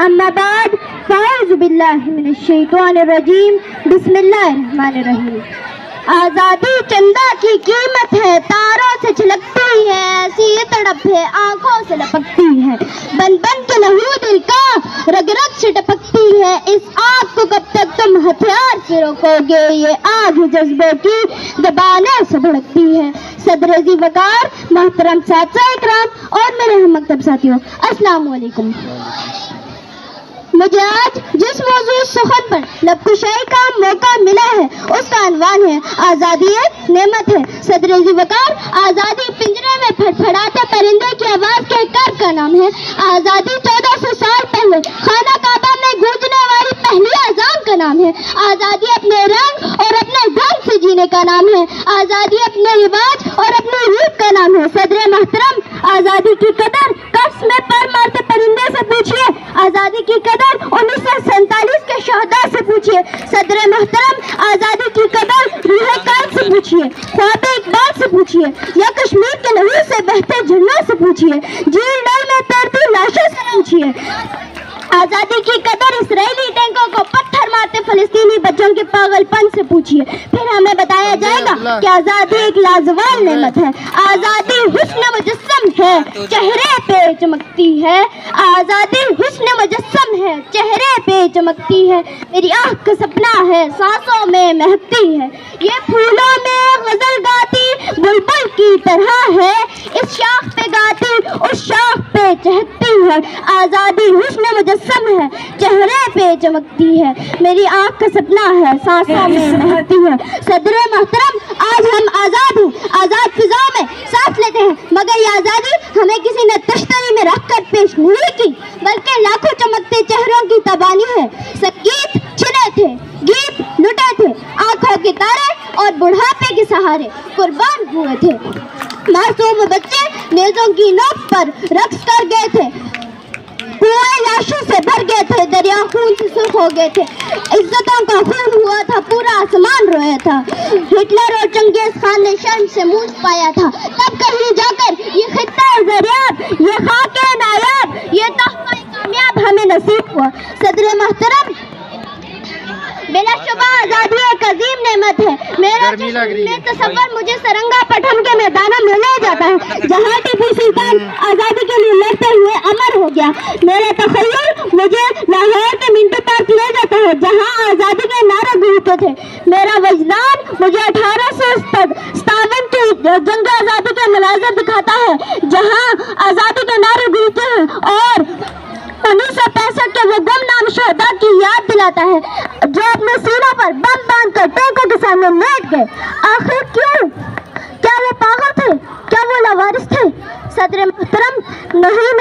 اما بعد فاعوذ باللہ من الشیطان الرجیم بسم اللہ الرحمن الرحیم. آزادی چندہ کی قیمت ہے، تاروں سے چھلکتی ہے، ایسی یہ تڑپ ہے آنکھوں سے لپکتی ہے، بن بن کے لہو دل کا رگ رگ سے ٹپکتی ہے. اس آگ کو کب تک تم ہتھیار سے روکو گے، یہ آگ جذبے کی زبانوں سے بھڑکتی ہے. صدر ذی وقار محترم ساتھیو اکرام اور میرے ہم مکتب ساتھیوں، السلام علیکم. مجھے آج جس موضوع سخن پر لب کشائی کا موقع ملا ہے اس کا عنوان ہے آزادی ایک نعمت ہے. صدر ذی وقار، آزادی پنجرے میں پھڑپھڑاتے پرندے کی آواز کے کر کا نام ہے. آزادی 1400 سال پہلے خانہ کعبہ میں گونجنے والی پہلی اذان کا نام ہے. آزادی اپنے رنگ اور اپنے ڈھنگ سے جینے کا نام ہے. آزادی اپنے رواج اور اپنی ریت کا نام ہے. صدر محترم، آزادی کی قدر قفس میں پر مارتے پرندے سے پوچھیے، آزادی کی قدر 1947 کے شہداء سے پوچھیے. صدر محترم، آزادی کی قدر روح کان سے پوچھیے، خواب اقبال سے پوچھیے، یا کشمیر کے لہو سے بہتے جھرنوں سے پوچھیے، جھیل ڈل میں تیرتی لاشوں سے پوچھیے. آزادی کی قدر اسرائیلی ٹینکوں کو پتھر مارتے فلسطینی بچوں کے پاگل پن سے پوچھیے. پھر ہمیں بتایا جائے گا کہ آزادی ایک لازوال نعمت ہے. آزادی حسن مجسم ہے، چہرے پہ چمکتی ہے. آزادی حسن مجسم ہے، چہرے پہ چمکتی ہے. میری آنکھ کا سپنا ہے، سانسوں میں مہکتی ہے. یہ پھولوں میں غزل گاتی بلبل کی طرح ہے، اس شاخ پہ گاتی اس شاخ پہ چہکتی ہے. آزادی حسن مجسم ہے، چہرے پہ چمکتی ہے. میری آنکھ کا سپنا ہے، سانسوں میں مہکتی ہے. صدر محترم، آج ہم آزاد ہیں، آزاد فضاؤں میں سانس لیتے ہیں، مگر یہ آزادی ہمیں کسی نے تشتری میں رکھ کر پیش نہیں کی، بلکہ لاکھوں چمکتے چہروں کی تبانی ہے. سنگیت چھنے تھے، گیت لٹے تھے، آنکھوں کے تارے اور بڑھاپے کے سہارے قربان ہوئے تھے. معصوم بچے نیزوں کی نوک پر رقص کر گئے تھے، کنویں لاشوں سے بھر گئے تھے، دریا خون سے سرخ ہو گئے تھے. عزتوں کا خون ہوا تھا، پورا آسمان رویا تھا. ہٹلر اور چنگیز خان نے شرم سے منہ پایا تھا. تب کہیں جا کر یہ خطہ زریاب، یہ خاک نایاب، یہ تحفہ کامیاب ہمیں نصیب ہوا. صدر محترم، بلا شبہ آزادی ایک عظیم نعمت ہے. میرا تصور مجھے سرنگا پٹھن کے میدانوں میں لے جاتا ہے جہاں ٹیپو سلطان آزادی کے لیے لڑتے ہوئے امر ہو گیا. میرا تخیل مجھے لاہور کے منٹو پارک لے جاتا ہے جہاں آزادی کے نعرے گونجتے تھے. میرا وجدان مجھے 1857 کی جنگ آزادی کے مناظر دکھاتا ہے جہاں آزادی کے نعرے گونجتے ہیں، اور 1965 کے وہ گمنام شہداء کی یاد دلاتا ہے جو اپنے سینوں پر بم باندھ کر ٹینکوں کے سامنے لیٹ گئے. آخر کیوں؟ کیا وہ پاگل تھے؟ کیا وہ لاوارث تھے؟ صدر محترم، نہیں،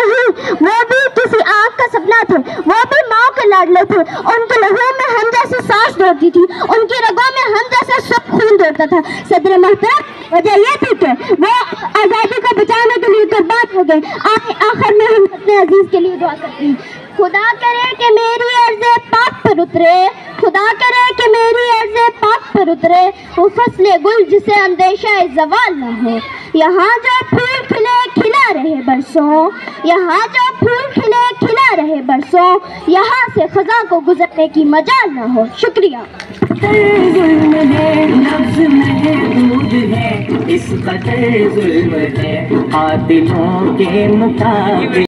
وہ بھی کسی آنکھ کا سپنا تھے، وہ بھی ماں کے لاڈلے تھے. ان کے لہو میں ہم جیسے سانس دوڑتی تھی، ان کی رگوں میں ہم جیسے سب خون دوڑتا تھا. صدر محترم، وجہ یہ تھی کہ وہ آزادی کو بچانے کے لیے قربان ہو گئے. آخر میں ہم اپنے عزیز کے لیے دعا کرتے ہیں. خدا کرے کہ میری عرض پاک پر اترے، خدا کرے کہ میری عرض پاک پر اترے وہ فصل گل جسے اندیشہ زوال نہ ہو. یہاں جو پھول کھلے کھلا رہے برسوں، یہاں جو پھول کھلے کھلا رہے برسوں، یہاں سے خزاں کو گزرنے کی مجال نہ ہو. شکریہ. ظلم ہے، لفظ محدود ہے، اس قدر ظلم ہے قاتلوں کے مقابلے.